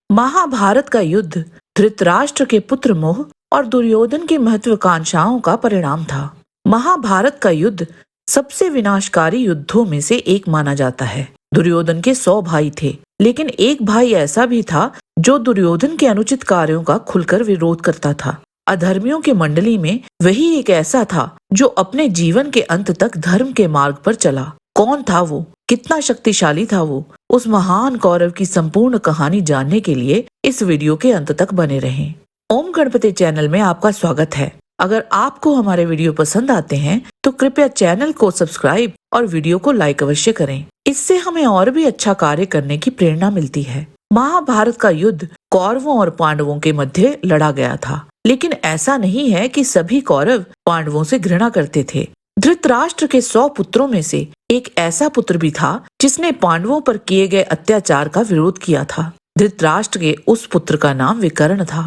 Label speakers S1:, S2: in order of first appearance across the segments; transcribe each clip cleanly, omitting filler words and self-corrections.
S1: महाभारत का युद्ध धृतराष्ट्र के पुत्र मोह और दुर्योधन की महत्वाकांक्षाओं का परिणाम था। महाभारत का युद्ध सबसे विनाशकारी युद्धों में से एक माना जाता है। दुर्योधन के 100 भाई थे, लेकिन एक भाई ऐसा भी था जो दुर्योधन के अनुचित कार्यों का खुलकर विरोध करता था। अधर्मियों की मंडली में वही एक ऐसा था जो अपने जीवन के अंत तक धर्म के मार्ग पर चला। कौन था वो? कितना शक्तिशाली था वो? उस महान कौरव की संपूर्ण कहानी जानने के लिए इस वीडियो के अंत तक बने रहें। ओम गणपति चैनल में आपका स्वागत है। अगर आपको हमारे वीडियो पसंद आते हैं तो कृपया चैनल को सब्सक्राइब और वीडियो को लाइक अवश्य करें। इससे हमें और भी अच्छा कार्य करने की प्रेरणा मिलती है। महाभारत का युद्ध कौरवों और पांडवों के मध्य लड़ा गया था, लेकिन ऐसा नहीं है कि सभी कौरव पांडवों से घृणा करते थे। धृतराष्ट्र के 100 पुत्रों में से एक ऐसा पुत्र भी था जिसने पांडवों पर किए गए अत्याचार का विरोध किया था। धृतराष्ट्र के उस पुत्र का नाम विकर्ण था।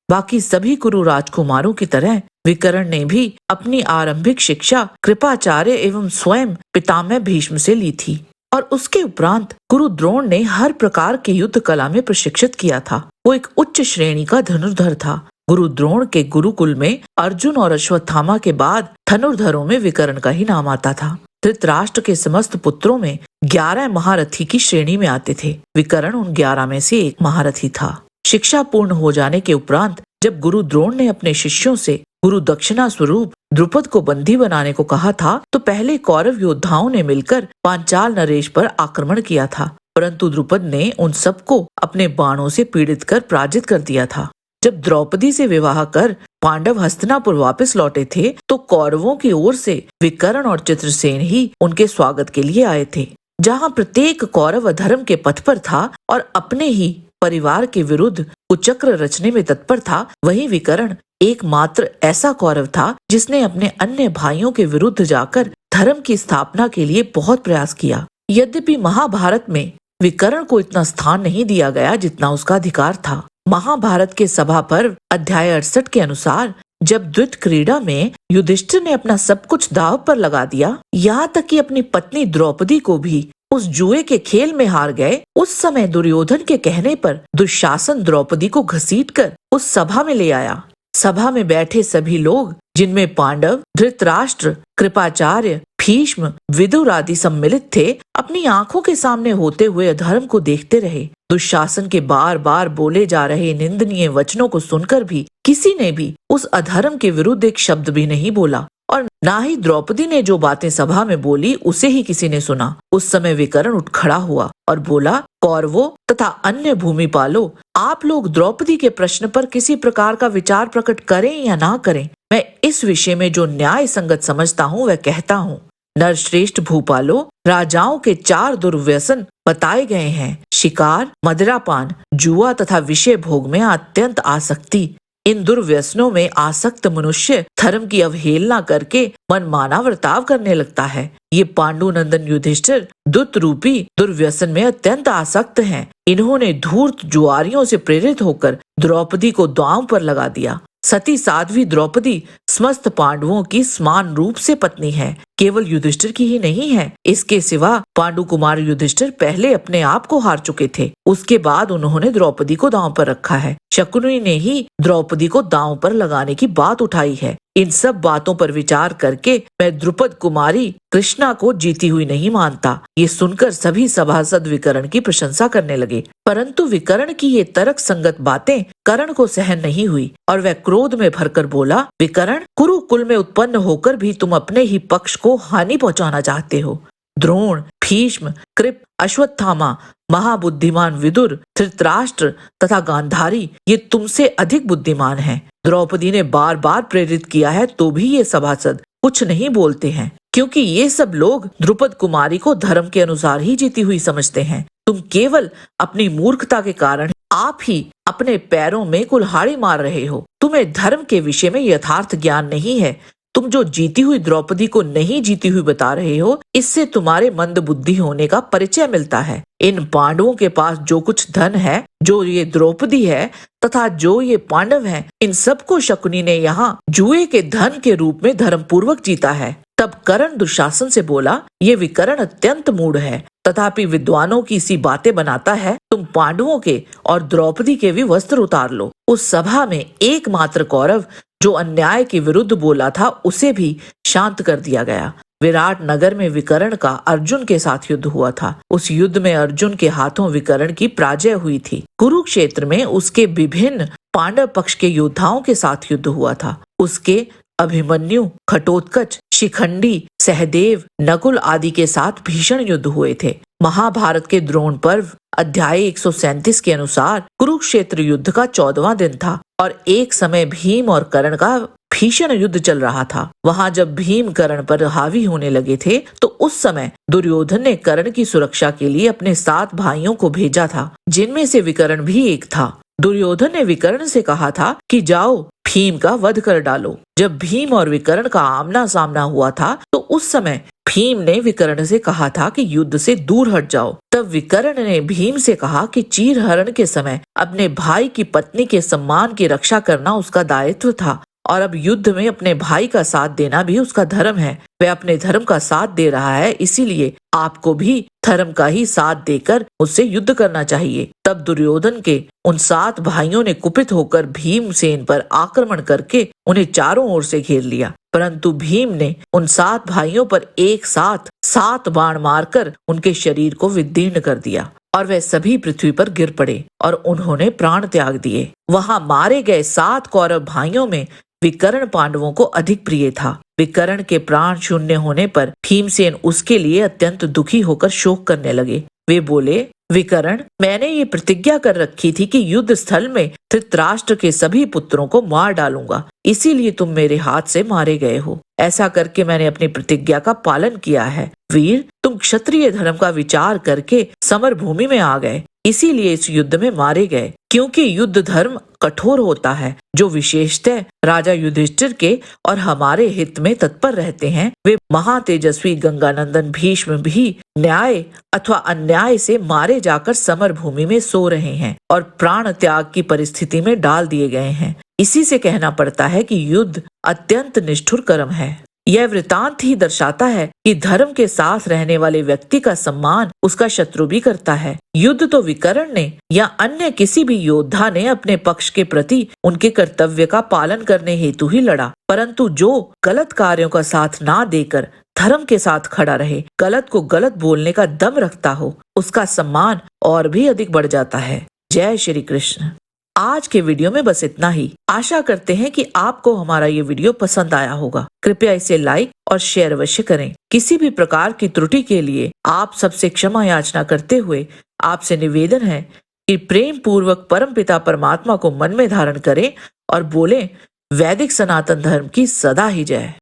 S1: बाकी सभी कुरु राजकुमारों की तरह विकर्ण ने भी अपनी आरंभिक शिक्षा कृपाचार्य एवं स्वयं पितामह भीष्म से ली थी, और उसके उपरांत गुरु द्रोण ने हर प्रकार की युद्ध कला में प्रशिक्षित किया था। वो एक उच्च श्रेणी का धनुर्धर था। गुरु द्रोण के गुरुकुल में अर्जुन और अश्वत्थामा के बाद धनुर्धरों में विकर्ण का ही नाम आता था। धृतराष्ट्र के समस्त पुत्रों में 11 महारथी की श्रेणी में आते थे। विकर्ण उन 11 में से एक महारथी था। शिक्षा पूर्ण हो जाने के उपरांत जब गुरु द्रोण ने अपने शिष्यों से गुरु दक्षिणा स्वरूप द्रुपद को बंदी बनाने को कहा था, तो पहले कौरव योद्धाओं ने मिलकर पांचाल नरेश पर आक्रमण किया था, परंतु द्रुपद ने उन सबको अपने बाणों से पीड़ित कर पराजित कर दिया था। जब द्रौपदी से विवाह कर पांडव हस्तिनापुर वापस लौटे थे, तो कौरवों की ओर से विकर्ण और चित्रसेन ही उनके स्वागत के लिए आए थे। जहां प्रत्येक कौरव अधर्म के पथ पर था और अपने ही परिवार के विरुद्ध कुचक्र रचने में तत्पर था, वहीं विकर्ण एकमात्र ऐसा कौरव था जिसने अपने अन्य भाइयों के विरुद्ध जाकर धर्म की स्थापना के लिए बहुत प्रयास किया। यद्यपि महाभारत में विकर्ण को इतना स्थान नहीं दिया गया जितना उसका अधिकार था। महाभारत के सभा पर्व अध्याय 68 के अनुसार जब द्वित क्रीड़ा में युधिष्ठिर ने अपना सब कुछ दांव पर लगा दिया, यहाँ तक कि अपनी पत्नी द्रौपदी को भी उस जुए के खेल में हार गए, उस समय दुर्योधन के कहने पर दुशासन द्रौपदी को घसीटकर उस सभा में ले आया। सभा में बैठे सभी लोग, जिनमें पांडव, धृतराष्ट्र, कृपाचार्य, भीष्म, विदुर आदि सम्मिलित थे, अपनी आंखों के सामने होते हुए अधर्म को देखते रहे। दुशासन के बार बार बोले जा रहे निंदनीय वचनों को सुनकर भी किसी ने भी उस अधर्म के विरुद्ध एक शब्द भी नहीं बोला, और ना ही द्रौपदी ने जो बातें सभा में बोली उसे ही किसी ने सुना। उस समय विकर्ण उठ खड़ा हुआ और बोला, कौरवों तथा अन्य भूमिपालों, आप लोग द्रौपदी के प्रश्न पर किसी प्रकार का विचार प्रकट करें या ना करें, मैं इस विषय में जो न्याय संगत समझता हूँ वह कहता हूँ। नरश्रेष्ठ भूपालों, राजाओं के 4 दुर्व्यसन बताए गए हैं: शिकार, मदिरापान, जुआ तथा विषय भोग में अत्यंत आसक्ति। इन दुर्व्यसनों में आसक्त मनुष्य धर्म की अवहेलना करके मनमाना वर्ताव करने लगता है। ये पांडुनंदन युधिष्ठिर दुत रूपी दुर्व्यसन में अत्यंत आसक्त हैं। इन्होंने धूर्त जुआरियों से प्रेरित होकर द्रौपदी को दांव पर लगा दिया। सती साध्वी द्रौपदी समस्त पांडवों की समान रूप से पत्नी है, केवल युधिष्ठिर की ही नहीं है। इसके सिवा पांडु कुमार युधिष्ठिर पहले अपने आप को हार चुके थे, उसके बाद उन्होंने द्रौपदी को दांव पर रखा है। शकुनी ने ही द्रौपदी को दांव पर लगाने की बात उठाई है। इन सब बातों पर विचार करके मैं द्रुपद कुमारी कृष्णा को जीती हुई नहीं मानता। ये सुनकर सभी सभासद विकर्ण की प्रशंसा करने लगे, परंतु विकर्ण की ये तर्क संगत बातें कर्ण को सहन नहीं हुई और वह क्रोध में भरकर बोला, विकर्ण, कुरुकुल में उत्पन्न होकर भी तुम अपने ही पक्ष को हानि पहुंचाना चाहते हो। द्रोण, भीष्म, कृप, अश्वत्थामा, महाबुद्धिमान विदुर, धृतराष्ट्र तथा गांधारी ये तुमसे अधिक बुद्धिमान हैं। द्रौपदी ने बार बार प्रेरित किया है तो भी ये सभासद कुछ नहीं बोलते हैं, क्योंकि ये सब लोग द्रुपद कुमारी को धर्म के अनुसार ही जीती हुई समझते हैं। तुम केवल अपनी मूर्खता के कारण आप ही अपने पैरों में कुल्हाड़ी मार रहे हो। तुम्हें धर्म के विषय में यथार्थ ज्ञान नहीं है। तुम जो जीती हुई द्रौपदी को नहीं जीती हुई बता रहे हो, इससे तुम्हारे मंद बुद्धि होने का परिचय मिलता है। इन पांडवों के पास जो कुछ धन है, जो ये द्रौपदी है तथा जो ये पांडव हैं, इन सबको शकुनी ने यहाँ जुए के धन के रूप में धर्म पूर्वक जीता है। तब कर्ण दुशासन से बोला, ये विकर्ण अत्यंत मूढ़ है, तथापि विद्वानों की सी बातें बनाता है। तुम पांडवों के और द्रौपदी के भी वस्त्र उतार लो। उस सभा में एकमात्र कौरव जो अन्याय के विरुद्ध बोला था उसे भी शांत कर दिया गया। विराट नगर में विकर्ण का अर्जुन के साथ युद्ध हुआ था। उस युद्ध में अर्जुन के हाथों विकर्ण की पराजय हुई थी। कुरुक्षेत्र में उसके विभिन्न पांडव पक्ष के योद्धाओं के साथ युद्ध हुआ था। उसके अभिमन्यु, घटोत्कच, शिखंडी, सहदेव, नकुल आदि के साथ भीषण युद्ध हुए थे। महाभारत के द्रोण पर्व अध्याय 137 के अनुसार कुरुक्षेत्र युद्ध का 14वां दिन था और एक समय भीम और कर्ण का भीषण युद्ध चल रहा था। वहां जब भीम कर्ण पर हावी होने लगे थे तो उस समय दुर्योधन ने कर्ण की सुरक्षा के लिए अपने 7 भाइयों को भेजा था, जिनमें से विकर्ण भी एक था। दुर्योधन ने विकर्ण से कहा था कि जाओ भीम का वध कर डालो। जब भीम और विकर्ण का आमना सामना हुआ था तो उस समय भीम ने विकर्ण से कहा था कि युद्ध से दूर हट जाओ। तब विकर्ण ने भीम से कहा कि चीरहरण के समय अपने भाई की पत्नी के सम्मान की रक्षा करना उसका दायित्व था और अब युद्ध में अपने भाई का साथ देना भी उसका धर्म है। वह अपने धर्म का साथ दे रहा है, इसीलिए आपको भी धर्म का ही साथ देकर उससे युद्ध करना चाहिए। तब दुर्योधन के उन 7 भाइयों ने कुपित होकर भीमसेन पर आक्रमण करके उन्हें चारों ओर से घेर लिया, परंतु भीम ने उन 7 भाइयों पर एक साथ 7 बाण मारकर उनके शरीर को विदीर्ण कर दिया और वे सभी पृथ्वी पर गिर पड़े और उन्होंने प्राण त्याग दिए। वहां मारे गए 7 कौरव भाइयों में विकर्ण पांडवों को अधिक प्रिय था। विकर्ण के प्राण शून्य होने पर भीमसेन उसके लिए अत्यंत दुखी होकर शोक करने लगे। वे बोले, विकर्ण, मैंने ये प्रतिज्ञा कर रखी थी कि युद्ध स्थल में धृतराष्ट्र के सभी पुत्रों को मार डालूंगा, इसीलिए तुम मेरे हाथ से मारे गए हो। ऐसा करके मैंने अपनी प्रतिज्ञा का पालन किया है। वीर, तुम क्षत्रिय धर्म का विचार करके समर भूमि में आ गए, इसीलिए इस युद्ध में मारे गए। क्योंकि युद्ध धर्म कठोर होता है, जो विशेषतः राजा युधिष्ठिर के और हमारे हित में तत्पर रहते हैं, वे महातेजस्वी गंगानंदन भीष्म भी न्याय अथवा अन्याय से मारे जाकर समर भूमि में सो रहे हैं और प्राण त्याग की परिस्थिति में डाल दिए गए हैं। इसी से कहना पड़ता है कि युद्ध अत्यंत निष्ठुर कर्म है। यह वृतांत ही दर्शाता है कि धर्म के साथ रहने वाले व्यक्ति का सम्मान उसका शत्रु भी करता है। युद्ध तो विकर्ण ने या अन्य किसी भी योद्धा ने अपने पक्ष के प्रति उनके कर्तव्य का पालन करने हेतु ही लड़ा, परंतु जो गलत कार्यों का साथ ना देकर धर्म के साथ खड़ा रहे, गलत को गलत बोलने का दम रखता हो, उसका सम्मान और भी अधिक बढ़ जाता है। जय श्री कृष्ण। आज के वीडियो में बस इतना ही। आशा करते हैं कि आपको हमारा ये वीडियो पसंद आया होगा। कृपया इसे लाइक और शेयर अवश्य करें। किसी भी प्रकार की त्रुटि के लिए आप सबसे क्षमा याचना करते हुए आपसे निवेदन है कि प्रेम पूर्वक परमपिता परमात्मा को मन में धारण करें और बोलें, वैदिक सनातन धर्म की सदा ही जय।